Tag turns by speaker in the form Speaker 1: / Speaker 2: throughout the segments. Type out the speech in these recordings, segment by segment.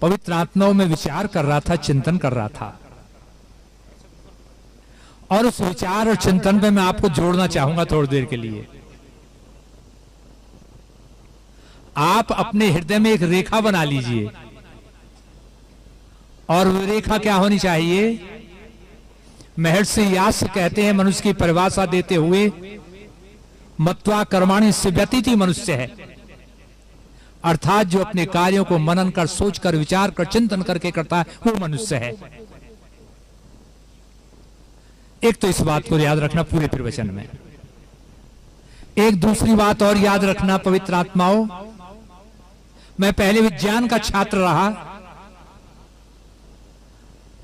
Speaker 1: पवित्र आत्माओं में विचार कर रहा था, चिंतन कर रहा था, और उस विचार और चिंतन पे मैं आपको जोड़ना चाहूंगा थोड़ी देर के लिए। आप अपने हृदय में एक रेखा बना लीजिए, और वो रेखा क्या होनी चाहिए? महर्षि व्यास कहते हैं, मनुष्य की परिभाषा देते हुए, मत्वा कर्माणि सिद्ध्यति मनुष्य है, अर्थात जो अपने कार्यों को मनन कर, सोच कर, विचार कर, चिंतन करके करता है, वो मनुष्य है। एक तो इस बात को याद रखना पूरे प्रवचन में। एक दूसरी बात और याद रखना पवित्र आत्माओं, मैं पहले विज्ञान का छात्र रहा।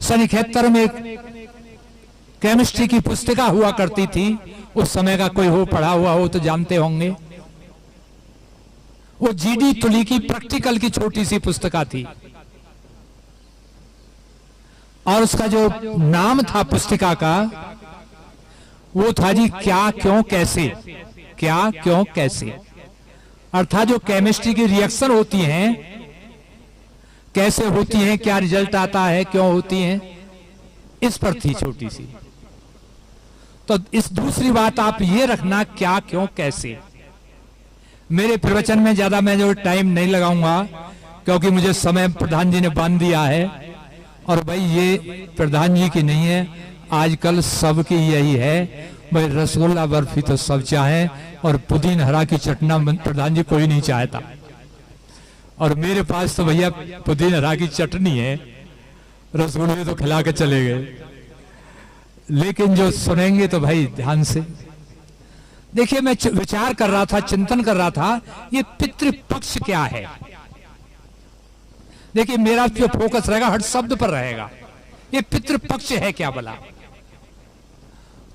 Speaker 1: सन 71 में केमिस्ट्री की पुस्तिका हुआ करती थी, उस समय का कोई हो पढ़ा हुआ हो तो जानते होंगे। वो जीडी तुली की प्रैक्टिकल की छोटी सी पुस्तिका थी, और उसका जो नाम था पुस्तिका का, वो था जी क्या क्यों कैसे। क्या क्यों कैसे, अर्थात जो केमिस्ट्री की रिएक्शन होती हैं, कैसे होती हैं, क्या रिजल्ट आता है, क्यों होती हैं, इस पर थी छोटी सी। तो इस दूसरी बात आप ये रखना, क्या क्यों कैसे। मेरे प्रवचन में ज्यादा मैं जो टाइम नहीं लगाऊंगा, क्योंकि मुझे समय प्रधान जी ने बांध दिया है, और भाई ये प्रधान जी की नहीं है, आजकल सबकी यही है भाई, रसगुल्ला बर्फी तो सब चाहे, और पुदीन हरा की चटना प्रधान जी कोई नहीं चाहता। और मेरे पास तो भैया पुदीन हरा की चटनी है, रसगुल्ले तो खिला के चले गए। लेकिन जो सुनेंगे तो भाई ध्यान से देखिए। मैं विचार कर रहा था, चिंतन कर रहा था, ये पितृपक्ष क्या है। देखिए मेरा जो फोकस रहेगा हर शब्द पर रहेगा, ये पितृपक्ष है क्या भला।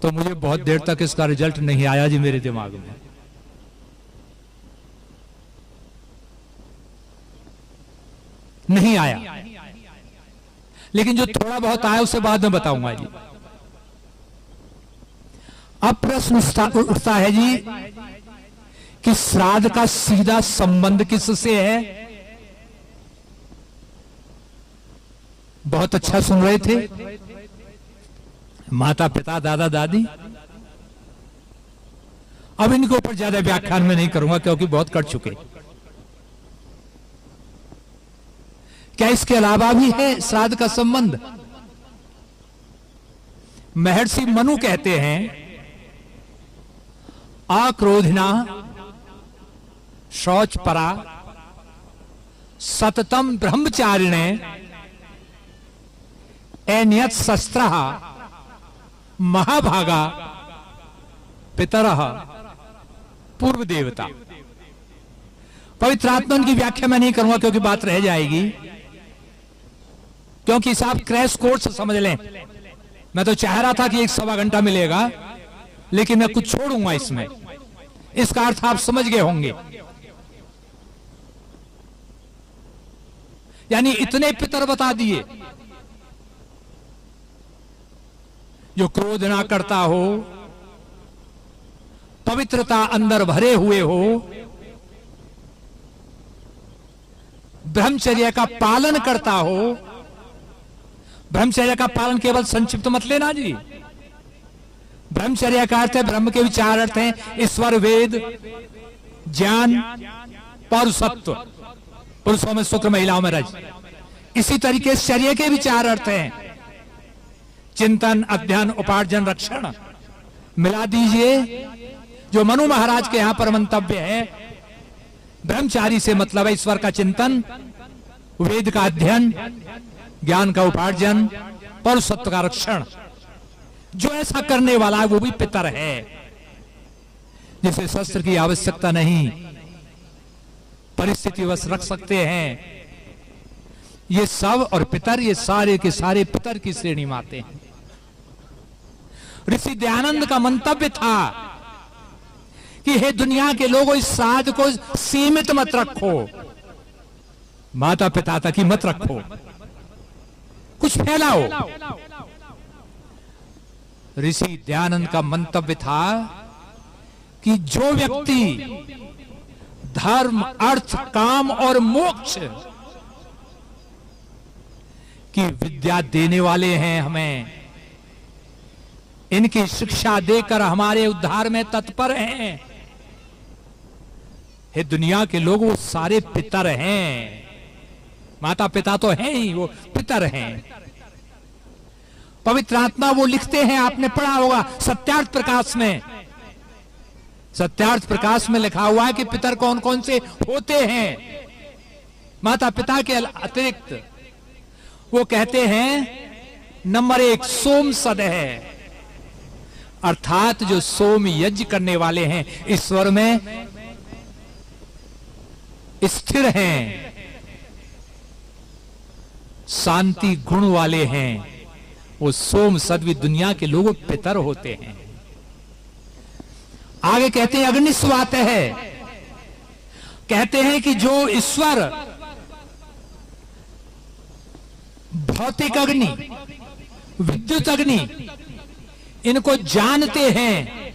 Speaker 1: तो मुझे बहुत देर तक इसका रिजल्ट नहीं आया जी मेरे दिमाग में। नहीं आया, लेकिन जो थोड़ा बहुत आया उसे बाद में बताऊंगा जी। अब प्रश्न उठता है जी कि श्राद्ध का सीधा संबंध किससे है। बहुत अच्छा सुन रहे थे, माता पिता, दादा दादी। अब इनके ऊपर ज्यादा व्याख्यान में नहीं करूंगा, क्योंकि बहुत कर चुके। क्या इसके अलावा भी है श्राद्ध का संबंध? महर्षि मनु कहते हैं, अक्रोधिना शौच परा सततम ब्रह्मचारिणे एनियत शस्त्र महाभागा पितरः पूर्व देवता। पवित्र आत्मा की व्याख्या मैं नहीं करूंगा, क्योंकि बात रह जाएगी, क्योंकि साहब क्रैश कोर्स समझ लें। मैं तो चाह रहा था कि 1-1.25 घंटा मिलेगा, लेकिन मैं कुछ छोड़ूंगा इसमें। इसका अर्थ आप समझ गए होंगे। यानी इतने पितर बता दिए, जो क्रोध ना करता हो, पवित्रता अंदर भरे हुए हो, ब्रह्मचर्य का पालन करता हो। ब्रह्मचर्य का पालन केवल संक्षिप्त मत लेना जी। ब्रह्मचर्य का अर्थ है, ब्रह्म के विचार अर्थ हैं ईश्वर, वेद, ज्ञान, पौरुषत्व, पुरुषों में शुक्र, महिलाओं में रज। इसी तरीके से चर्य के विचार अर्थ हैं चिंतन, अध्ययन, उपार्जन, रक्षण। मिला दीजिए। जो मनु महाराज के यहां पर मंतव्य है, ब्रह्मचारी से मतलब है ईश्वर का चिंतन, वेद का अध्ययन, ज्ञान का उपार्जन, पौरुषत्व का रक्षण। जो ऐसा करने वाला है वो भी पितर है, जिसे शस्त्र की आवश्यकता नहीं, परिस्थितिवश रख सकते हैं। ये सब और पितर, ये सारे के सारे पितर की श्रेणी में आते हैं। ऋषि दयानंद का मंतव्य था कि हे दुनिया के लोगों, इस श्राद्ध को सीमित मत रखो, माता पिता तक ही मत रखो, कुछ फैलाओ। ऋषि दयानंद का मंतव्य था कि जो व्यक्ति धर्म, अर्थ, काम और मोक्ष कि विद्या देने वाले हैं हमें, इनकी शिक्षा देकर हमारे उद्धार में तत्पर हैं। हे दुनिया के लोग, वो सारे पितर हैं, माता पिता तो हैं ही, वो पितर हैं। पवित्र आत्मा वो लिखते हैं, आपने पढ़ा होगा सत्यार्थ प्रकाश में। सत्यार्थ प्रकाश में लिखा हुआ है कि पितर कौन कौन से होते हैं माता पिता के अतिरिक्त। वो कहते हैं नंबर 1 सोम सद है, अर्थात जो सोम यज्ञ करने वाले हैं, ईश्वर में स्थिर हैं, शांति गुण वाले हैं, वो सोम सद्वी दुनिया के लोग पितर होते हैं। आगे कहते हैं अग्निस्वात है, कहते हैं कि जो ईश्वर भौतिक अग्नि, विद्युत अग्नि, इनको जानते हैं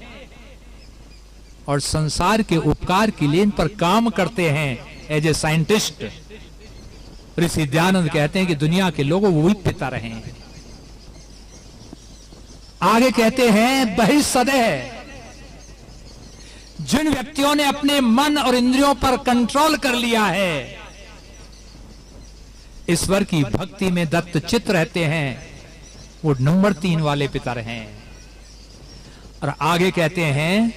Speaker 1: और संसार के उपकार के लिए इन पर काम करते हैं एज ए साइंटिस्ट। ऋषि दयानंद कहते हैं कि दुनिया के लोग वही पितर हैं। आगे कहते हैं बहिर्सदय, जिन व्यक्तियों ने अपने मन और इंद्रियों पर कंट्रोल कर लिया है, ईश्वर की भक्ति में दत्त चित्त रहते हैं, वो नंबर 3 वाले पितर हैं। और आगे कहते हैं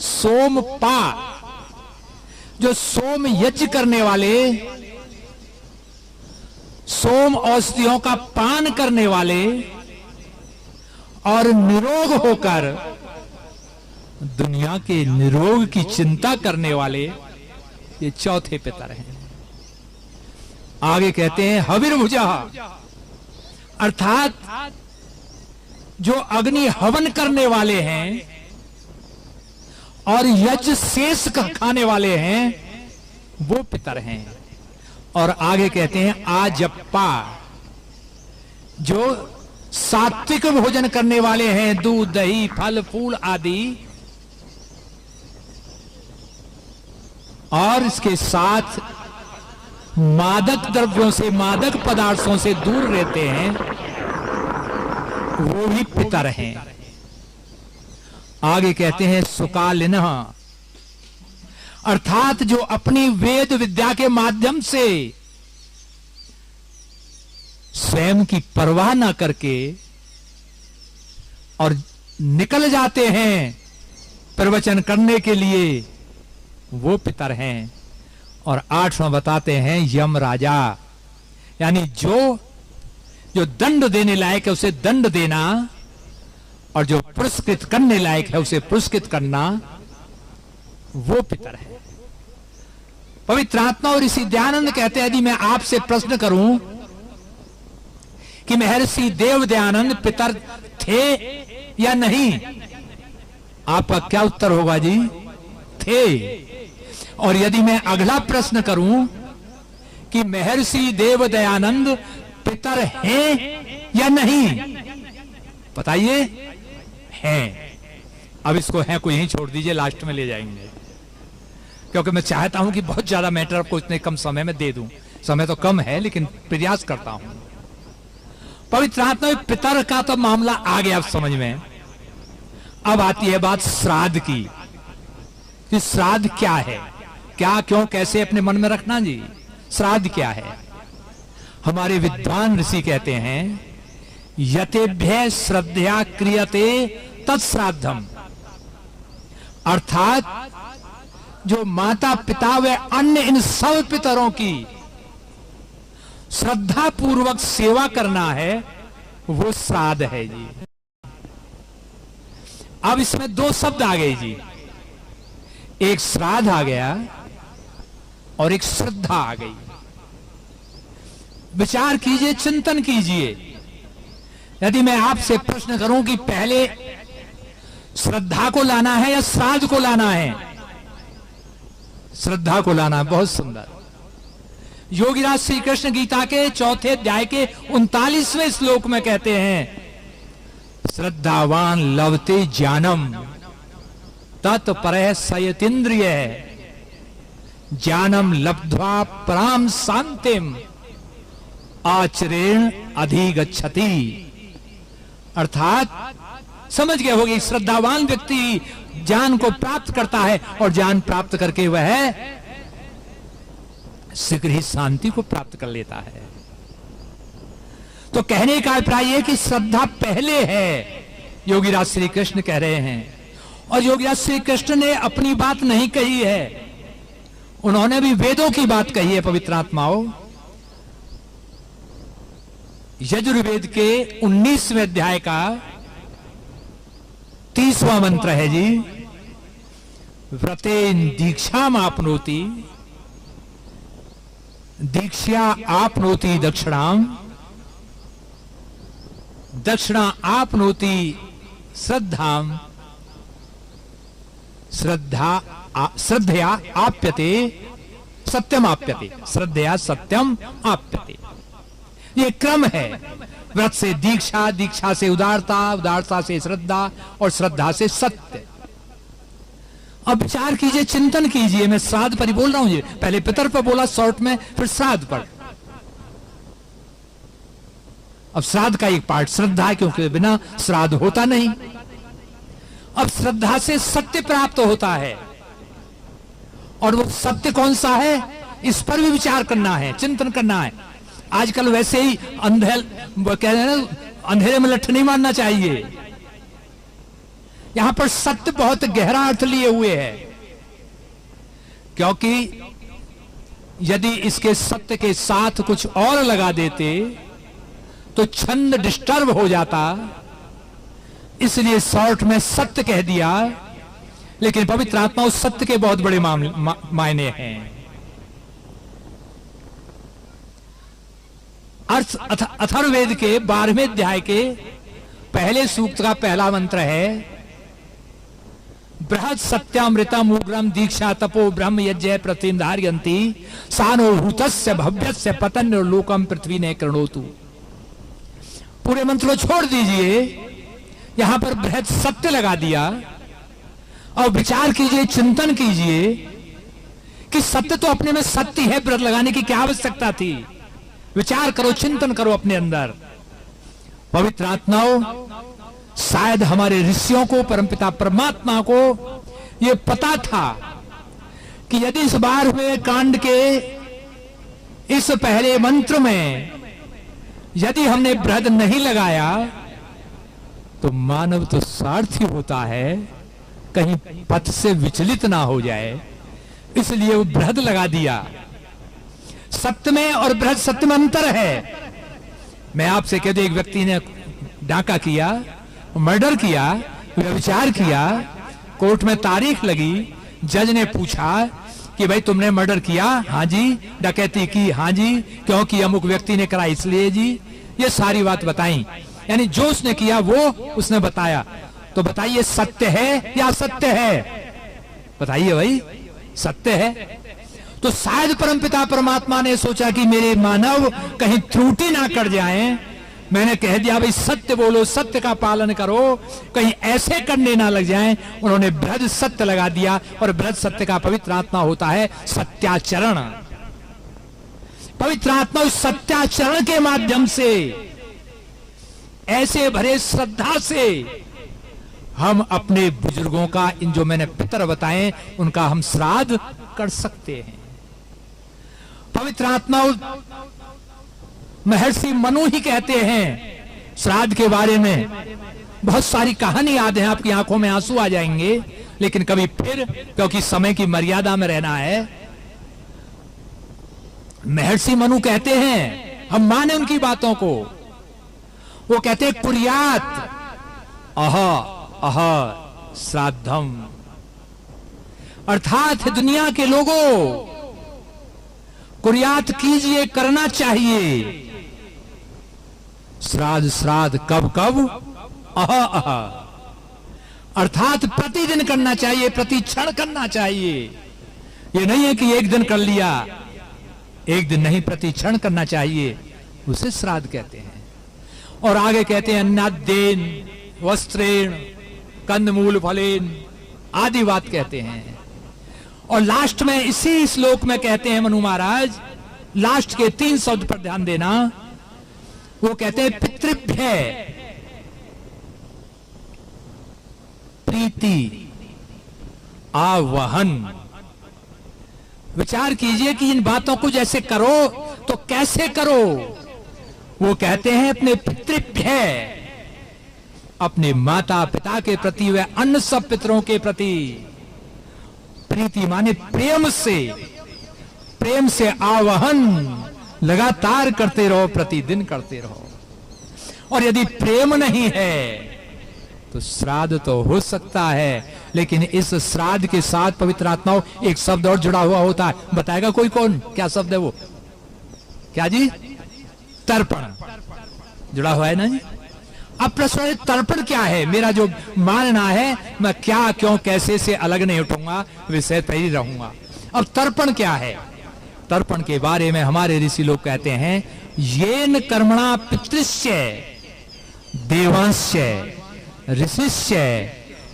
Speaker 1: सोमपा, जो सोम यज्ञ करने वाले, सोम औषधियों का पान करने वाले और निरोग होकर दुनिया के निरोग की चिंता करने वाले, ये चौथे पितर हैं। आगे कहते हैं हविर्भुजा, अर्थात जो अग्नि हवन करने वाले हैं और यज्ञ शेष खाने वाले हैं, वो पितर हैं। और आगे कहते हैं आजप्पा, जो सात्विक भोजन करने वाले हैं, दूध दही फल फूल आदि, और इसके साथ मादक द्रव्यों से, मादक पदार्थों से दूर रहते हैं, वो भी पितर हैं। आगे कहते हैं सुकालिनः, अर्थात जो अपनी वेद विद्या के माध्यम से स्वयं की परवाह न करके और निकल जाते हैं प्रवचन करने के लिए, वो पितर हैं। और 8वां बताते हैं यम राजा, यानी जो दंड देने लायक है उसे दंड देना, और जो पुरस्कृत करने लायक है उसे पुरस्कृत करना, वो पितर है। पवित्र आत्मा और ऋषि दयानंद कहते हैं यदि मैं आपसे प्रश्न करूं कि महर्षि देव दयानंद पितर थे या नहीं, आपका क्या उत्तर होगा जी? थे। और यदि मैं अगला प्रश्न करूं कि महर्षि देव दयानंद पितर हैं या नहीं, बताइए। हैं। अब इसको हैं को यहीं छोड़ दीजिए, लास्ट में ले जाएंगे, क्योंकि मैं चाहता हूं कि बहुत ज्यादा मैटर आपको इतने कम समय में दे दूं। समय तो कम है लेकिन प्रयास करता हूं। पवित्र आत्मा में पितर का तो मामला आ गया अब समझ में। अब आती है बात श्राद्ध की, कि श्राद्ध क्या है, क्या क्यों कैसे अपने मन में रखना जी। श्राद्ध क्या है? हमारे विद्वान ऋषि कहते हैं यतेभ्य श्रद्धया क्रियते तत्श्राद्धम, अर्थात जो माता पिता व अन्य इन सब पितरों की श्रद्धा पूर्वक सेवा करना है, वो श्राद्ध है जी। अब इसमें 2 शब्द आ गए जी, एक श्राद्ध आ गया और एक श्रद्धा आ गई। विचार कीजिए, चिंतन कीजिए। यदि मैं आपसे प्रश्न करूं कि पहले श्रद्धा को लाना है या श्राद्ध को लाना है? श्रद्धा को लाना। बहुत सुंदर। योगीराज श्री कृष्ण गीता के 4थे अध्याय के 39वें श्लोक में कहते हैं श्रद्धावान लभते ज्ञानम तत्परः संयतीन्द्रिय ज्ञानम लब्ध्वा पराम शांतिम आचरेण अधिगच्छति। अर्थात समझ गए होगे, श्रद्धावान व्यक्ति ज्ञान को प्राप्त करता है और ज्ञान प्राप्त करके वह शीघ्र ही शांति को प्राप्त कर लेता है। तो कहने का अभिप्राय यह कि श्रद्धा पहले है, योगीराज श्री कृष्ण कह रहे हैं। और योगीराज श्री कृष्ण ने अपनी बात नहीं कही है, उन्होंने भी वेदों की बात कही है। पवित्र आत्माओं, यजुर्वेद के 19वें अध्याय का 30वां मंत्र है जी, व्रतेन दीक्षाम आपनोति, दीक्षा आपनोति दक्षिणाम, दक्षिणा आपनोति श्रद्धाम, श्रद्धया आप्यते सत्यम आप्यते, श्रद्धया सत्यम आप्यते। ये क्रम है, व्रत से दीक्षा, दीक्षा से उदारता, उदारता से श्रद्धा और श्रद्धा से सत्य। अब विचार कीजिए, चिंतन कीजिए। मैं श्राद्ध पर ही बोल रहा हूं जी, पहले पितर पर बोला शॉर्ट में, फिर श्राद्ध पर। अब श्राद्ध का एक पार्ट श्रद्धा है, क्योंकि बिना श्राद्ध होता नहीं। अब श्रद्धा से सत्य प्राप्त होता है, और वो सत्य कौन सा है, इस पर भी विचार करना है, चिंतन करना है। आजकल वैसे ही कह रहे हैं ना, अंधेरे में लठ नहीं मारना चाहिए। यहां पर सत्य बहुत गहरा अर्थ लिए हुए है, क्योंकि यदि इसके सत्य के साथ कुछ और लगा देते तो छंद डिस्टर्ब हो जाता, इसलिए शॉर्ट में सत्य कह दिया। लेकिन पवित्र आत्मा उस सत्य के बहुत बड़े मायने हैं। अथर्ववेद के 12वें अध्याय के पहले सूक्त का पहला मंत्र है, बृहद सत्यामृतम उग्रम दीक्षा तपो ब्रह्म यज्ञ प्रतिधारयन्ति सानोभूतस्य भव्यस्य पतन लोकम पृथ्वी ने कृणोतु। पूरे मंत्र को छोड़ दीजिए, यहां पर बृहद सत्य लगा दिया, और विचार कीजिए, चिंतन कीजिए कि सत्य तो अपने में सत्य है, बृहद लगाने की क्या आवश्यकता थी। विचार करो, चिंतन करो अपने अंदर। पवित्र आत्माओं, शायद हमारे ऋषियों को, परमपिता परमात्मा को यह पता था कि यदि इस बार हुए कांड के इस पहले मंत्र में यदि हमने बृहद नहीं लगाया तो मानव तो स्वार्थी होता है, कहीं पथ से विचलित ना हो जाए, इसलिए वो बृहद लगा दिया। सत्य में और बृहद सत्य में अंतर है। मैं आपसे कह दूं, एक व्यक्ति ने डाका किया, मर्डर किया, व्यभिचार किया, कोर्ट में तारीख लगी, जज ने पूछा कि भाई तुमने मर्डर किया? हाँ जी। डकैती की? हाँ जी। क्योंकि अमुक व्यक्ति ने करा इसलिए जी। ये सारी बात बताई, यानी जो उसने किया वो उसने बताया। तो बताइए सत्य है या असत्य है? बताइए भाई, सत्य है। तो शायद परमपिता परमात्मा ने सोचा कि मेरे मानव कहीं त्रुटि ना कर जाएं, मैंने कह दिया भाई सत्य बोलो, सत्य का पालन करो, कहीं ऐसे करने ना लग जाएं। उन्होंने बृहद सत्य लगा दिया, और बृहद सत्य का पवित्र आत्मा होता है सत्याचरण। पवित्र आत्मा उस सत्याचरण के माध्यम से, ऐसे भरे श्रद्धा से हम अपने बुजुर्गों का, इन जो मैंने पितर बताए, उनका हम श्राद्ध कर सकते हैं। पवित्र आत्मा, महर्षि मनु ही कहते हैं श्राद्ध के बारे में। बहुत सारी कहानी याद है, आपकी आंखों में आंसू आ जाएंगे, लेकिन कभी फिर, क्योंकि समय की मर्यादा में रहना है। महर्षि मनु कहते हैं, हम माने उनकी बातों को, वो कहते हैं कुर्यात अह अह श्राद्धम, अर्थात दुनिया के लोगों कुर्यात कीजिए, करना चाहिए। श्राद्ध श्राद्ध कब कब? अह अह, अर्थात प्रतिदिन करना चाहिए, प्रति क्षण करना चाहिए। ये नहीं है कि एक दिन कर लिया, एक दिन नहीं, प्रति क्षण करना चाहिए, उसे श्राद्ध कहते हैं। और आगे कहते हैं अन्नाद्येन वस्त्रेण कंदमूल फलेन आदि बात कहते हैं। और लास्ट में इसी श्लोक में कहते हैं मनु महाराज, लास्ट के 3 शब्द पर ध्यान देना, वो कहते हैं पितृभ्य प्रीति आवहन। विचार कीजिए कि इन बातों को जैसे करो तो कैसे करो। वो कहते हैं अपने पितृभ्य, अपने माता पिता के प्रति व अन्य सब पितरों के प्रति प्रीति माने प्रेम से आवहन लगातार करते रहो, प्रतिदिन करते रहो। और यदि प्रेम नहीं है तो श्राद्ध तो हो सकता है, लेकिन इस श्राद्ध के साथ पवित्र आत्माओं एक शब्द और जुड़ा हुआ होता है। बताएगा कोई कौन? क्या शब्द है वो? क्या जी? तर्पण जुड़ा हुआ है ना जी। अब प्रश्न है तर्पण क्या है? मेरा जो मानना है, मैं क्या क्यों कैसे से अलग नहीं उठूंगा, विषय पर ही रहूंगा। अब तर्पण क्या है? तर्पण के बारे में हमारे ऋषि लोग कहते हैं, येन कर्मणा पितृस्य देवस्य ऋषिस्य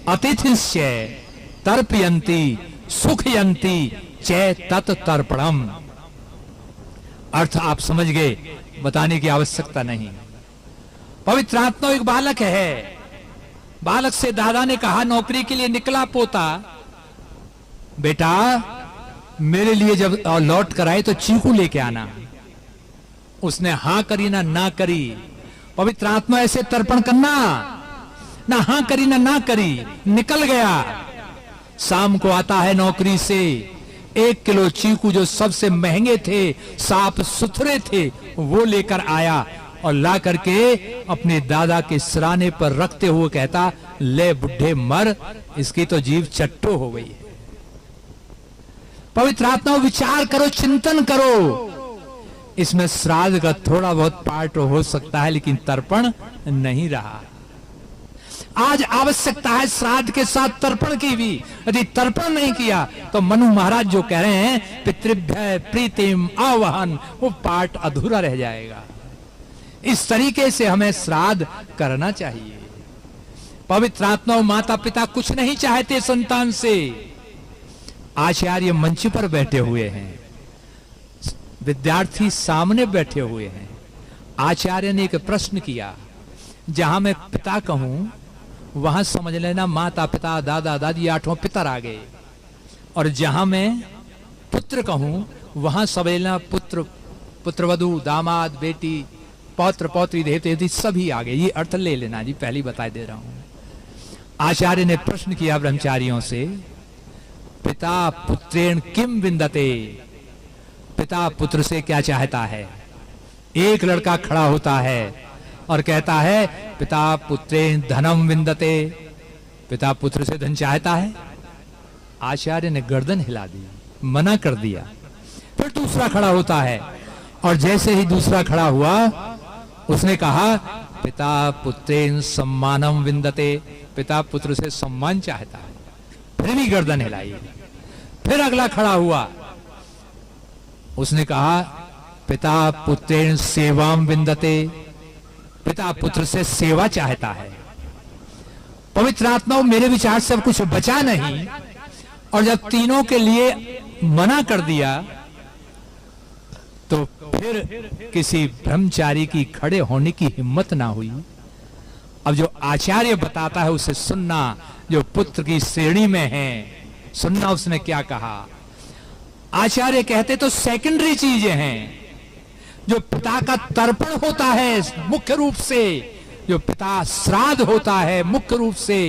Speaker 1: अतिथिस्य तर्पयन्ति सुखयन्ति च तत् तर्पणम। अर्थ आप समझ गए, बताने की आवश्यकता नहीं। पवित्र आत्मा एक बालक है। बालक से दादा ने कहा, नौकरी के लिए निकला पोता, बेटा मेरे लिए जब लौट कर आए तो चीकू लेके आना। उसने हां करी ना करी। पवित्र आत्मा ऐसे तर्पण करना, ना हां करी ना करी, निकल गया। शाम को आता है नौकरी से, 1 किलो चीकू जो सबसे महंगे थे, साफ सुथरे थे, वो लेकर आया और ला करके अपने दादा के सिराने पर रखते हुए कहता, ले बुढ़े मर, इसकी तो जीभ चट्टो हो गई है। पवित्र आत्मा विचार करो, चिंतन करो। इसमें श्राद्ध का थोड़ा बहुत पार्ट हो सकता है, लेकिन तर्पण नहीं रहा। आज आवश्यकता है श्राद्ध के साथ तर्पण की भी। यदि तर्पण नहीं किया तो मनु महाराज जो कह रहे हैं पितृभ्य प्रीतिम आवहन, वो पार्ट अधूरा रह जाएगा। इस तरीके से हमें श्राद्ध करना चाहिए। पवित्र आत्मा माता पिता कुछ नहीं चाहते संतान से। आचार्य मंच पर बैठे हुए हैं, विद्यार्थी सामने बैठे हुए हैं। आचार्य ने एक प्रश्न किया, जहां मैं पिता कहूं वहां समझ लेना माता पिता दादा दादी 8 पितर आ गए, और जहां मैं पुत्र कहूं वहां समझ लेना पुत्र पुत्रवधू दामाद बेटी पौत्र पौत्री देवते देवती सभी आ गए। ये अर्थ ले लेना जी, पहले बता दे रहा हूं। आचार्य ने प्रश्न किया ब्रह्मचारियों से, पिता पुत्रेण किम विंदते, पिता पुत्र से क्या चाहता है? एक लड़का खड़ा होता है और कहता है, पिता पुत्रेण धनम विंदते, पिता पुत्र से धन चाहता है। आचार्य ने गर्दन हिला दी, मना कर दिया। फिर दूसरा खड़ा होता है, और जैसे ही दूसरा खड़ा हुआ उसने कहा, पिता पुत्रेण सम्मानम विंदते, पिता पुत्र से सम्मान चाहता है। फिर भी गर्दन हिलाई। फिर अगला खड़ा हुआ, उसने कहा, पिता पुत्रेण सेवाम विंदते, पिता पुत्र से सेवा चाहता है। पवित्र आत्मा मेरे विचार से अब कुछ बचा नहीं, और जब तीनों के लिए मना कर दिया तो फिर किसी ब्रह्मचारी की खड़े होने की हिम्मत ना हुई। अब जो आचार्य बताता है उसे सुनना, जो पुत्र की श्रेणी में है सुनना। उसने क्या कहा? आचार्य कहते तो सेकेंडरी चीजें हैं। जो पिता का तर्पण होता है मुख्य रूप से, जो पिता श्राद्ध होता है मुख्य रूप से,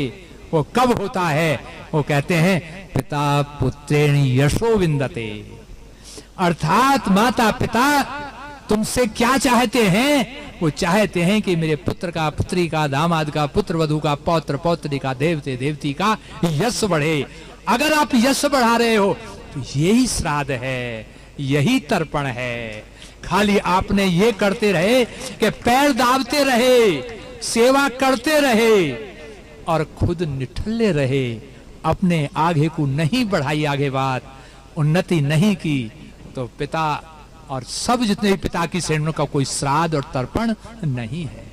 Speaker 1: वो कब होता है? वो कहते हैं पिता पुत्रेण यशो विंदते, अर्थात माता पिता तुमसे क्या चाहते हैं? वो चाहते हैं कि मेरे पुत्र का, पुत्री का, दामाद का, पुत्र वधू का, पौत्र पौत्री का, देवते देवती का यश बढ़े। अगर आप यश बढ़ा रहे हो तो यही श्राद्ध है, यही तर्पण है। खाली आपने ये करते रहे कि पैर दाबते रहे, सेवा करते रहे और खुद निठल्ले रहे, अपने आगे को नहीं बढ़ाई, आगे बात उन्नति नहीं की, तो पिता और सब जितने भी पिता की श्रेणियों का कोई श्राद्ध और तर्पण नहीं है।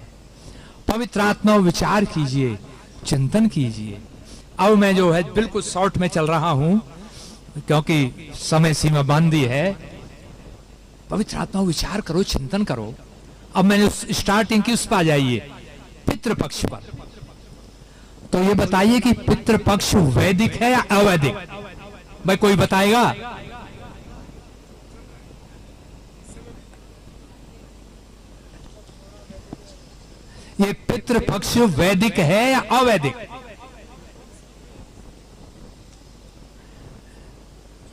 Speaker 1: पवित्र आत्मा विचार कीजिए, चिंतन कीजिए। अब मैं जो है बिल्कुल शॉर्ट में चल रहा हूं क्योंकि समय सीमा बांधी है। पवित्र आत्मा विचार करो, चिंतन करो। अब मैंने स्टार्टिंग की उस पर आ जाइए, पितृपक्ष पर। तो ये बताइए कि पितृपक्ष वैदिक है या अवैदिक? भाई कोई बताएगा? ये पितृपक्ष वैदिक है या अवैदिक?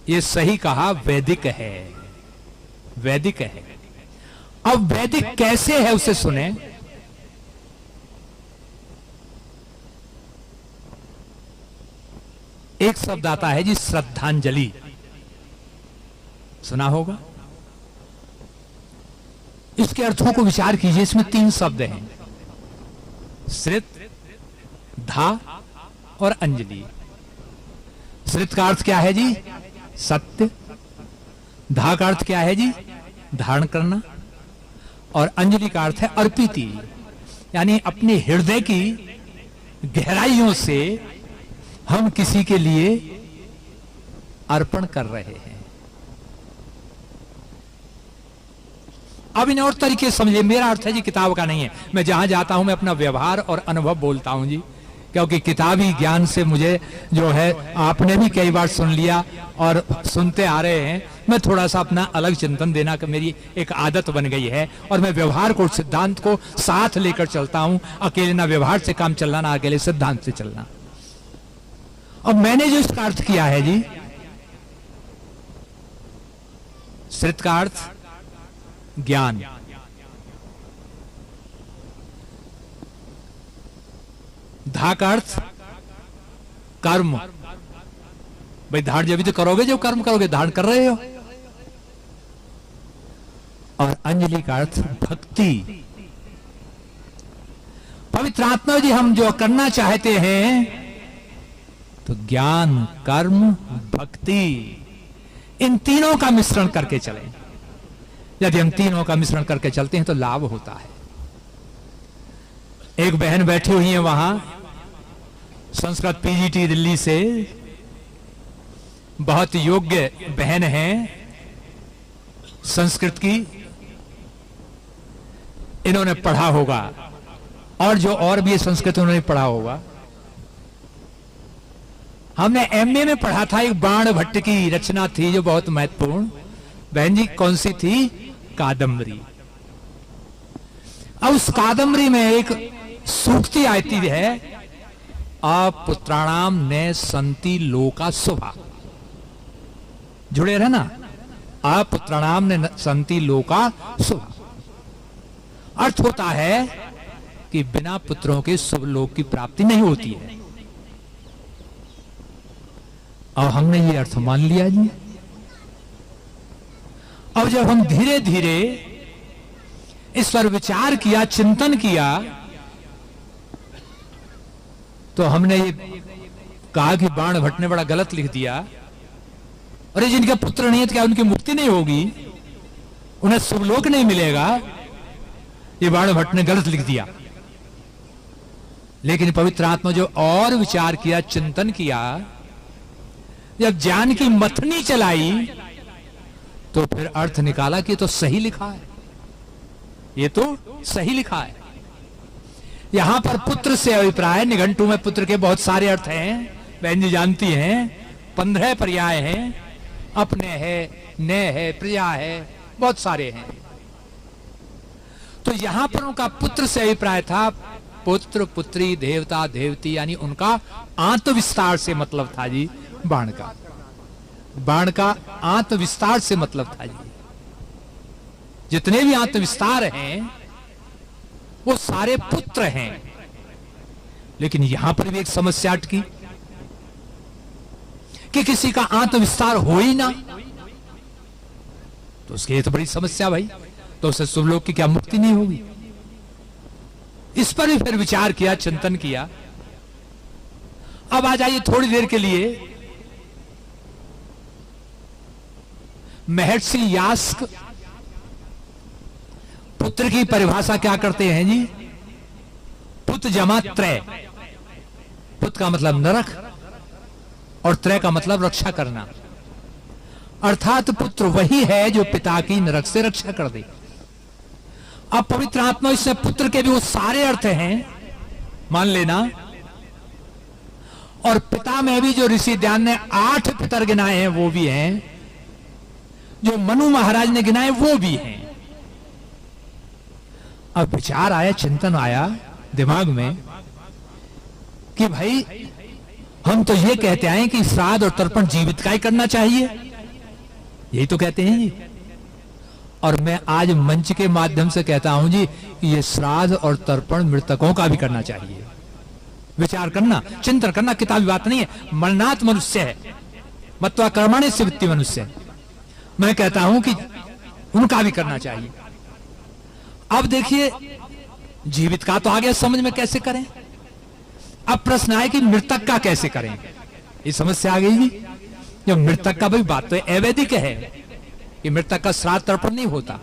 Speaker 1: ये सही कहा, वैदिक है, वैदिक है। अब वैदिक कैसे है उसे सुने। एक शब्द आता है जी, श्रद्धांजलि, सुना होगा। इसके अर्थों को विचार कीजिए। इसमें 3 शब्द हैं, श्रित, धा और अंजलि। श्रित का अर्थ क्या है जी? सत्य। धा का अर्थ क्या है जी? धारण करना। और अंजलि का अर्थ है अर्पिति, यानी अपने हृदय की गहराइयों से हम किसी के लिए अर्पण कर रहे हैं। अब इन और तरीके समझिए। मेरा अर्थ है जी किताब का नहीं है। मैं जहां जाता हूं मैं अपना व्यवहार और अनुभव बोलता हूं जी, क्योंकि किताबी ज्ञान से मुझे जो है, आपने भी कई बार सुन लिया और सुनते आ रहे हैं, मैं थोड़ा सा अपना अलग चिंतन देना कि मेरी एक आदत बन गई है। और मैं व्यवहार को, सिद्धांत को साथ लेकर चलता हूं। अकेले ना व्यवहार से काम चलना, ना अकेले सिद्धांत से चलना। अब मैंने जो इसका अर्थ किया है जी, श्रित का अर्थ ज्ञान, धा का अर्थ कर्म। भाई धारण जब भी तो करोगे जब कर्म करोगे, धारण कर रहे हो। और अंजलि का अर्थ भक्ति। पवित्र आत्मा जी, हम जो करना चाहते हैं तो ज्ञान, कर्म, भक्ति, इन तीनों का मिश्रण करके चलें। यदि हम तीनों का मिश्रण करके चलते हैं तो लाभ होता है। एक बहन बैठी हुई है वहां, संस्कृत पीजीटी दिल्ली से, बहुत योग्य बहन है संस्कृत की। इन्होंने पढ़ा होगा, और जो और भी संस्कृत उन्होंने पढ़ा होगा। हमने एमए में पढ़ा था, एक बाण भट्ट की रचना थी जो बहुत महत्वपूर्ण। बहन जी कौन सी थी? कादम्बरी। अब उस कादम्बरी में एक सूक्ति आती है, अपुत्राणाम ने संति लोका शुभा। जुड़े रहना, अपुत्राणाम ने संति लोका शुभा। अर्थ होता है कि बिना पुत्रों के शुभ लोक की प्राप्ति नहीं होती है। और हमने ये अर्थ मान लिया जी। अब जब हम धीरे धीरे इस पर विचार किया, चिंतन किया, तो हमने ये कहा कि बाण भट्ट ने बड़ा गलत लिख दिया। अरे जिनके पुत्र नहीं है तो क्या उनकी मुक्ति नहीं होगी? उन्हें शुभलोक नहीं मिलेगा? ये बाण भट्ट ने गलत लिख दिया। लेकिन पवित्र आत्मा जो और विचार किया, चिंतन किया, जब ज्ञान की मथनी चलाई, तो फिर अर्थ निकाला कि ये तो सही लिखा है, ये तो सही लिखा है। यहां पर पुत्र से अभिप्राय, निघंटू में पुत्र के बहुत सारे अर्थ हैं, बहन जी जानती हैं। 15 पर्याय हैं, अपने है, ने है, प्रिया है, बहुत सारे हैं। तो यहां पर उनका पुत्र से अभिप्राय था पुत्र, पुत्री, देवता, देवती, यानी उनका आत्मविस्तार से मतलब था जी। बाण का आत्मविस्तार से मतलब था जी। जितने भी आत्मविस्तार हैं वो सारे पुत्र हैं। लेकिन यहां पर भी एक समस्या अटकी कि किसी का आत्मविस्तार हो ही ना, तो उसके लिए तो बड़ी समस्या भाई। तो उसे शुभलोक की क्या मुक्ति नहीं होगी? इस पर भी फिर विचार किया, चिंतन किया। अब आ जाइए थोड़ी देर के लिए महर्षि यास्क पुत्र की परिभाषा क्या करते हैं जी? पुत जमा त्रय। पुत का मतलब नरक और त्रय का मतलब रक्षा करना। अर्थात पुत्र वही है जो पिता की नरक से रक्षा कर दे। अब पवित्र आत्मा इसमें पुत्र के भी वो सारे अर्थ हैं, मान लेना। और पिता में भी जो ऋषि ध्यान ने 8 पितर गिनाए हैं वो भी हैं, जो मनु महाराज ने गिनाए वो भी हैं। अब विचार आया, चिंतन आया दिमाग में कि भाई हम तो ये कहते आए कि श्राद्ध और तर्पण जीवित का ही करना चाहिए, यही तो कहते हैं जी। और मैं आज मंच के माध्यम से कहता हूं जी कि ये श्राद्ध और तर्पण मृतकों का भी करना चाहिए। विचार करना, चिंतन करना, किताबी बात नहीं है। मरणात मनुष्य है, मत्वा कर्मणे से वित्ति मनुष्य है। मैं कहता हूं कि उनका भी करना चाहिए। अब देखिए, जीवित का तो आ गया समझ में, कैसे करें। अब प्रश्न आए कि मृतक का कैसे करें, ये समस्या आ गई जी। जो मृतक का भाई बात तो अवैदिक है कि मृतक का श्राद्ध तर्पण नहीं होता,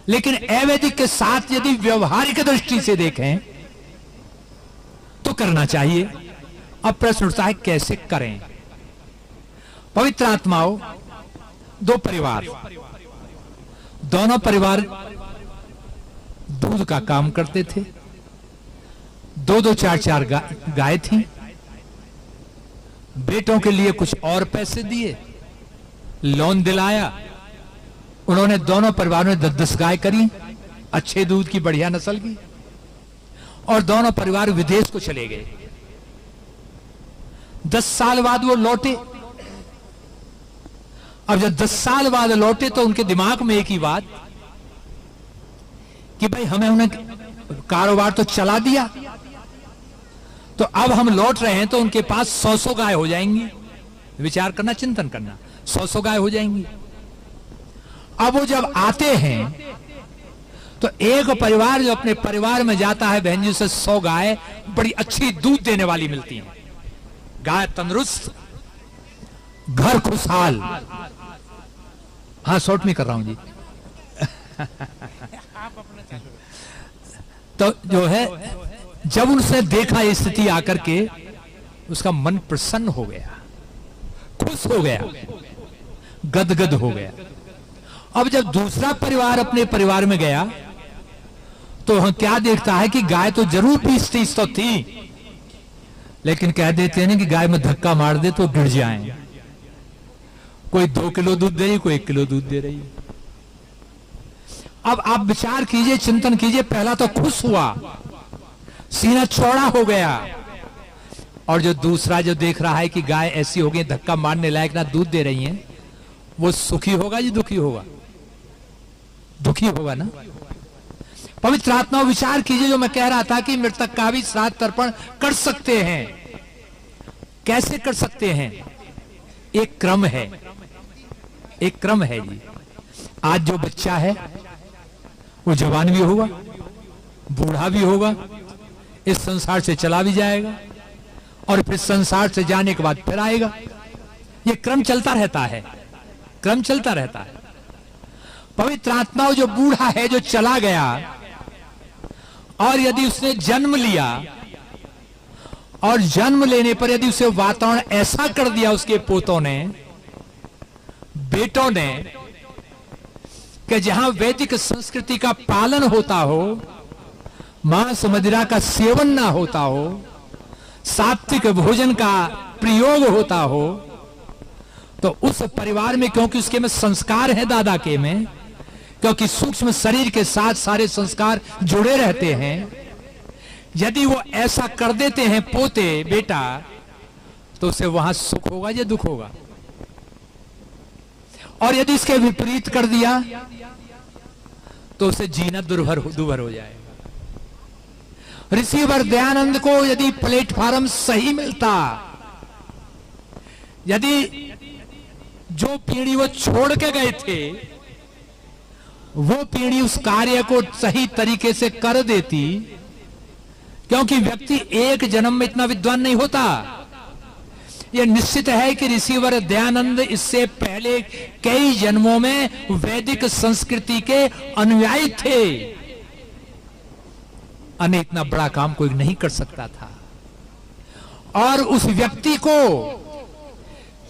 Speaker 1: लेकिन अवैदिक के साथ यदि व्यवहारिक दृष्टि से देखें तो करना चाहिए। अब प्रश्न उठता है कैसे करें। पवित्र आत्माओं, 2 परिवार, दोनों परिवार दूध का काम करते थे। 2-2 4-4 गाय थी। बेटों के लिए कुछ और पैसे दिए, लोन दिलाया। उन्होंने दोनों परिवारों ने 10-10 गाय करी, अच्छे दूध की, बढ़िया नस्ल की। और दोनों परिवार विदेश को चले गए। 10 साल बाद वो लौटे। अब जब 10 साल बाद लौटे तो उनके दिमाग में एक ही बात कि भाई हमें उन्हें कारोबार तो चला दिया, तो अब हम लौट रहे हैं तो उनके पास 100-100 गाय हो जाएंगी। विचार करना, चिंतन करना, 100-100 गाय हो जाएंगी। अब वो जब आते हैं तो एक परिवार जो अपने परिवार में जाता है, बहन जी से 100 गाय बड़ी अच्छी दूध देने वाली मिलती हैं। गाय तंदुरुस्त, घर खुशहाल। हाँ, शॉर्ट में कर रहा हूं जी। तो जो है, जब उनसे देखा स्थिति आकर के, उसका मन प्रसन्न हो गया, खुश हो गया, गदगद हो गया। अब जब दूसरा परिवार अपने परिवार में गया तो हम क्या देखता है कि गाय तो जरूर 20-30 तो थी, लेकिन कह देते हैं ना कि गाय में धक्का मार दे तो गिर जाए। कोई 2 किलो दूध दे रही, कोई 1 किलो दूध दे रही। अब आप विचार कीजिए, चिंतन कीजिए। पहला तो खुश हुआ, सीना चौड़ा हो गया। और जो दूसरा जो देख रहा है कि गाय ऐसी हो गई, धक्का मारने लायक ना दूध दे रही हैं, वो सुखी होगा जी दुखी होगा? दुखी होगा ना। पवित्र आत्मा, विचार कीजिए, जो मैं कह रहा था कि मृतक का भी श्राद्ध तर्पण कर सकते हैं। कैसे कर सकते हैं? एक क्रम है, एक क्रम है जी। आज जो बच्चा है वो जवान भी होगा, बूढ़ा भी होगा, इस संसार से चला भी जाएगा, और फिर संसार से जाने के बाद फिर आएगा। ये क्रम चलता रहता है, क्रम चलता रहता है। पवित्र आत्मा, जो बूढ़ा है, जो चला गया, और यदि उसने जन्म लिया, और जन्म लेने पर यदि उसे वातावरण ऐसा कर दिया उसके पोतों ने, बेटों ने, कि जहां वैदिक संस्कृति का पालन होता हो, मांस मदिरा का सेवन ना होता हो, सात्विक भोजन का प्रयोग होता हो, तो उस परिवार में, क्योंकि उसके में संस्कार है दादा के में, क्योंकि सूक्ष्म शरीर के साथ सारे संस्कार जुड़े रहते हैं, यदि वो ऐसा कर देते हैं पोते बेटा, तो उसे वहां सुख होगा या दुख होगा? और यदि इसके विपरीत कर दिया तो उसे जीना दुर्भर हो जाएगा। ऋषिवर दयानंद को यदि प्लेटफॉर्म सही मिलता, यदि जो पीढ़ी वो छोड़ के गए थे वो पीढ़ी उस कार्य को सही तरीके से कर देती, क्योंकि व्यक्ति एक जन्म में इतना विद्वान नहीं होता। यह निश्चित है कि ऋषिवर दयानंद इससे पहले कई जन्मों में वैदिक संस्कृति के अनुयायी थे, अन्य इतना बड़ा काम कोई नहीं कर सकता था। और उस व्यक्ति को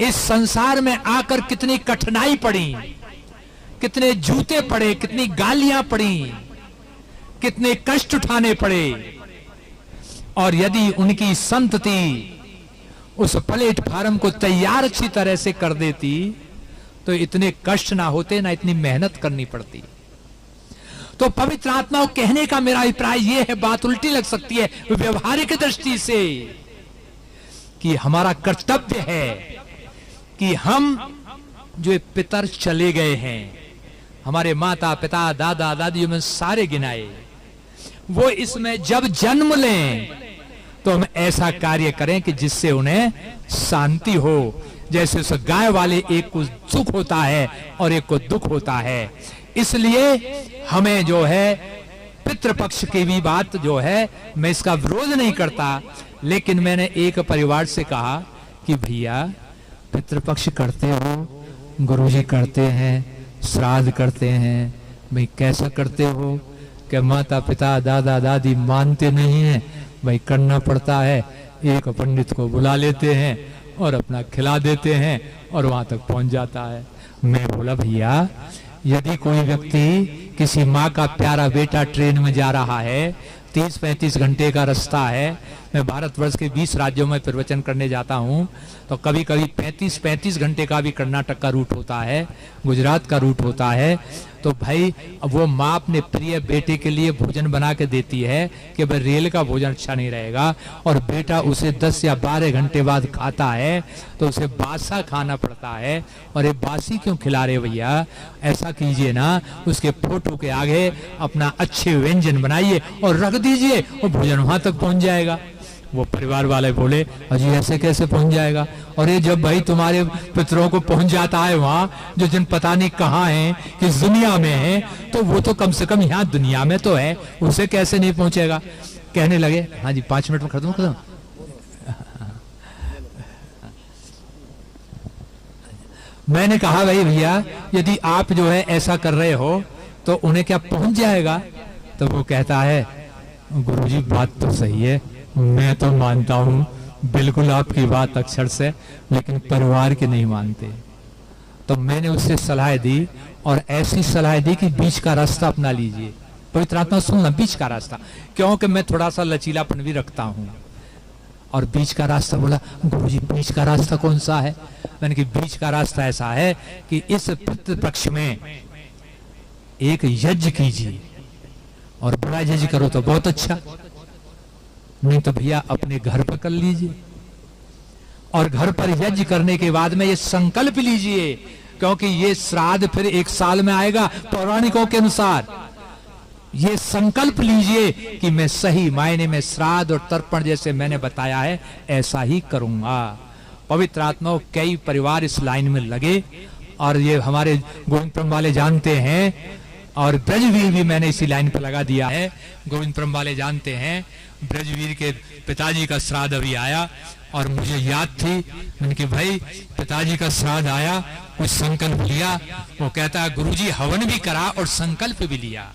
Speaker 1: इस संसार में आकर कितनी कठिनाई पड़ी, कितने जूते पड़े, कितनी गालियां पड़ी, कितने कष्ट उठाने पड़े, और यदि उनकी संतति उस प्लेटफार्म को तैयार अच्छी तरह से कर देती तो इतने कष्ट ना होते, ना इतनी मेहनत करनी पड़ती। तो पवित्र आत्मा कहने का मेरा अभिप्राय यह है, बात उल्टी लग सकती है व्यवहारिक दृष्टि से, कि हमारा कर्तव्य है कि हम जो पितर चले गए हैं, हमारे माता पिता दादा दादियों में सारे गिनाए, वो इसमें जब जन्म लें तो हम ऐसा कार्य करें कि जिससे उन्हें शांति हो। जैसे उस गाय वाले एक को सुख होता है और एक को दुख होता है, इसलिए हमें जो है पितृपक्ष की भी बात जो है, मैं इसका विरोध नहीं करता, लेकिन मैंने एक परिवार से कहा कि भैया पितृपक्ष करते हो, गुरुजी करते हैं, श्राद्ध करते हैं, भाई कैसा करते हो? कि माता पिता दादा दादी मानते नहीं हैं, भाई करना पड़ता है, एक पंडित को बुला लेते हैं और अपना खिला देते हैं और वहां तक पहुंच जाता है। मैं बोला भैया, यदि कोई व्यक्ति, किसी माँ का प्यारा बेटा ट्रेन में जा रहा है, 30-35 घंटे का रास्ता है, मैं भारतवर्ष के 20 राज्यों में प्रवचन करने जाता हूँ, तो कभी कभी 35 घंटे का भी कर्नाटक का रूट होता है, गुजरात का रूट होता है, तो भाई वो माँ अपने प्रिय बेटे के लिए भोजन बना के देती है कि भाई रेल का भोजन अच्छा नहीं रहेगा, और बेटा उसे 10 या 12 घंटे बाद खाता है, तो उसे बासा खाना पड़ता है। और ये बासी क्यों खिला रहे भैया? ऐसा कीजिए ना, उसके फोटो के आगे अपना अच्छे व्यंजन बनाइए और रख दीजिए, और भोजन वहां तक पहुंच जाएगा। वो परिवार वाले बोले, अजी ऐसे कैसे पहुंच जाएगा? और ये जब भाई तुम्हारे पितरों को पहुंच जाता है वहां, जो जिन पता नहीं कहाँ है, किस दुनिया में है, तो वो तो कम से कम यहाँ दुनिया में तो है, उसे कैसे नहीं पहुंचेगा? कहने लगे हाँ जी 5 मिनट में खत्म। मैंने कहा भाई भैया, यदि आप जो है ऐसा कर रहे हो तो उन्हें क्या पहुंच जाएगा? तो वो कहता है, गुरुजी बात तो सही है, मैं तो मानता हूं बिल्कुल आपकी बात अक्षर से, लेकिन परिवार के नहीं मानते। तो मैंने उससे सलाह दी, और ऐसी सलाह दी कि बीच का रास्ता अपना लीजिए। पवित्र आत्मा सुनना, बीच का रास्ता, क्योंकि मैं थोड़ा सा लचीलापन भी रखता हूं। और बीच का रास्ता बोला, गुरुजी बीच का रास्ता कौन सा है? मैंने कि बीच का रास्ता ऐसा है कि इस पितृपक्ष में एक यज्ञ कीजिए, और बड़ा यज्ञ करो तो बहुत अच्छा, नहीं तो भैया अपने घर पर कर लीजिए। और घर पर यज्ञ करने के बाद में ये संकल्प लीजिए, क्योंकि ये श्राद्ध फिर 1 साल में आएगा पौराणिकों के अनुसार। ये संकल्प लीजिए कि मैं सही मायने में श्राद्ध और तर्पण जैसे मैंने बताया है ऐसा ही करूंगा। पवित्र आत्मा, कई परिवार इस लाइन में लगे, और ये हमारे गोविंदपुरम वाले जानते हैं, और ब्रजवीर भी मैंने इसी लाइन पर लगा दिया है। गोविंदपुरम वाले जानते हैं, ब्रजवीर के पिताजी का श्राद्ध अभी आया, और मुझे याद थी, मैंने कि भाई पिताजी का श्राद्ध आया, कुछ संकल्प लिया। वो कहता है गुरुजी हवन भी करा और संकल्प भी लिया।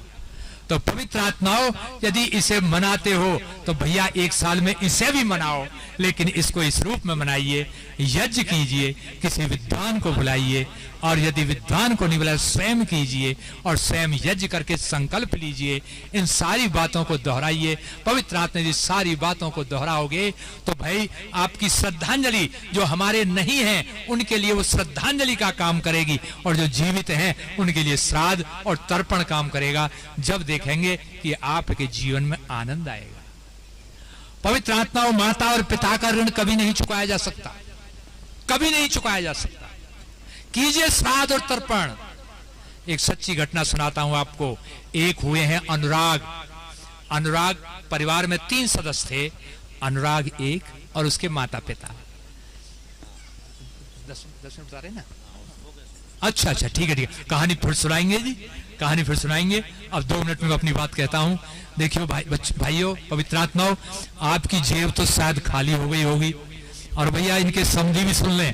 Speaker 1: तो पवित्र आत्माओं, यदि इसे मनाते हो तो भैया 1 साल में इसे भी मनाओ, लेकिन इसको इस रूप में मनाइए, यज्ञ कीजिए, किसी विद्वान को बुलाइए, और यदि विद्वान को नहीं बुलाए स्वयं कीजिए, और स्वयं यज्ञ करके संकल्प लीजिए। इन सारी बातों को दोहराइए। पवित्र आत्मा यदि सारी बातों को दोहराओगे तो भाई आपकी श्रद्धांजलि जो हमारे नहीं है उनके लिए वो श्रद्धांजलि का काम करेगी, और जो जीवित हैं उनके लिए श्राद्ध और तर्पण काम करेगा। जब देखेंगे कि आपके जीवन में आनंद आएगा। पवित्र आत्मा और माता और पिता का ऋण कभी नहीं चुकाया जा सकता, कभी नहीं चुकाया जा सकता। कीजिए श्राद्ध और तर्पण। एक सच्ची घटना सुनाता हूं आपको। एक हुए हैं अनुराग परिवार में 3 सदस्य थे, अनुराग एक और उसके माता पिता। 10 मिनट बता रहे ना? अच्छा ठीक है। कहानी फिर सुनाएंगे जी, कहानी फिर सुनाएंगे। अब 2 मिनट में मैं अपनी बात कहता हूं। देखियो भाइयों, पवित्र आत्माओं, आपकी जेब तो शायद खाली हो गई होगी, और भैया इनके समझी भी सुन लें,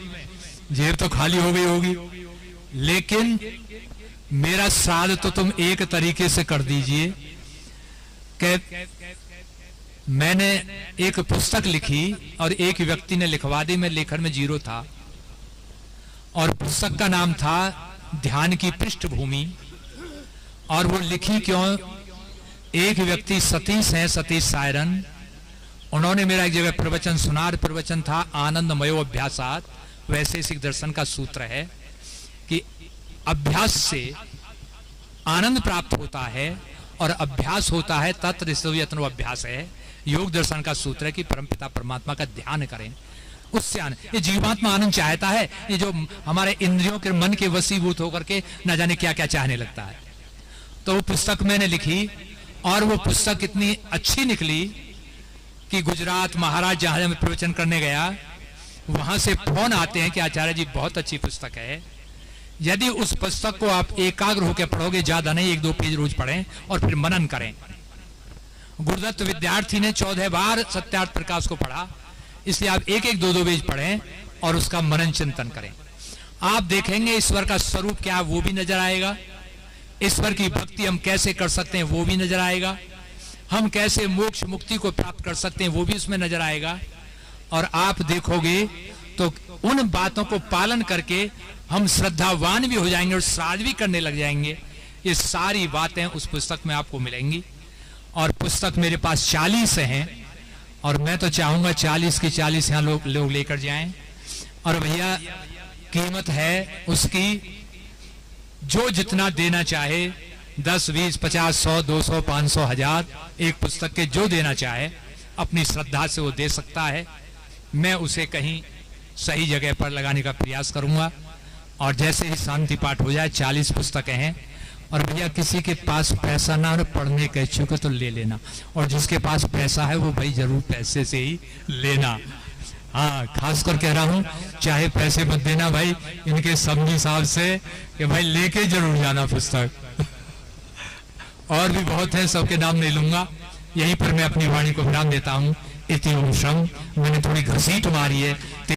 Speaker 1: जेब तो खाली हो गई होगी, लेकिन मेरा श्राद्ध तो तुम एक तरीके से कर दीजिए। कि मैंने एक पुस्तक लिखी और एक व्यक्ति ने लिखवा दी, मैं लेखन में 0 था, और पुस्तक का नाम था ध्यान की पृष्ठभूमि। और वो लिखी क्यों एक व्यक्ति सतीश हैं, सतीश सायरन, उन्होंने मेरा एक जगह प्रवचन सुना। प्रवचन था आनंदमयो अभ्यासात, वैशेषिक दर्शन का सूत्र है कि अभ्यास से आनंद प्राप्त होता है और अभ्यास होता है तत्र यत्नो अभ्यास है। योग दर्शन का सूत्र है कि परमपिता परमात्मा का ध्यान करें, उससे आनंद। ये जीवात्मा आनंद चाहता है, ये जो हमारे इंद्रियों के मन के वशीभूत होकर के न जाने क्या क्या चाहने लगता है। तो वो पुस्तक मैंने लिखी और वो पुस्तक इतनी अच्छी निकली कि गुजरात महाराज जहां में प्रवचन करने गया, वहां से फोन आते हैं कि आचार्य जी बहुत अच्छी पुस्तक है। यदि उस पुस्तक को आप एकाग्र होकर पढ़ोगे, ज्यादा नहीं, 1-2 पेज रोज पढ़ें और फिर मनन करें। गुरुदत्त विद्यार्थी ने 14 बार सत्यार्थ प्रकाश को पढ़ा, इसलिए आप 1-1, 2-2 पेज पढ़ें और उसका मनन चिंतन करें। आप देखेंगे ईश्वर का स्वरूप क्या वो भी नजर आएगा, ईश्वर की भक्ति हम कैसे कर सकते हैं वो भी नजर आएगा, हम कैसे मोक्ष मुक्ति को प्राप्त कर सकते हैं वो भी उसमें नजर आएगा। और आप देखोगे तो उन बातों को पालन करके हम श्रद्धावान भी हो जाएंगे और श्राद्ध भी करने लग जाएंगे। ये सारी बातें उस पुस्तक में आपको मिलेंगी। और पुस्तक मेरे पास 40 हैं और मैं तो चाहूंगा 40 की 40 यहाँ लोग लेकर जाएं। और भैया कीमत है उसकी जो जितना देना चाहे, 10, 20, 50, 100, 200, 500, 1000, एक पुस्तक के जो देना चाहे अपनी श्रद्धा से वो दे सकता है। मैं उसे कहीं सही जगह पर लगाने का प्रयास करूंगा। और जैसे ही शांति पाठ हो जाए, 40 पुस्तकें हैं। और भैया किसी के पास पैसा ना हो, पढ़ने के इच्छुक है तो ले लेना, और जिसके पास पैसा है वो भाई जरूर पैसे से ही लेना। हाँ, खास कर कह रहा हूँ, चाहे पैसे मत देना भाई, इनके समझी साहब से कि भाई लेके जरूर जाना पुस्तक। और भी बहुत है, सबके नाम नहीं लूंगा, यहीं पर मैं अपनी वाणी को विराम देता हूँ। इति ओम शम। मैंने थोड़ी घसीट मारी है।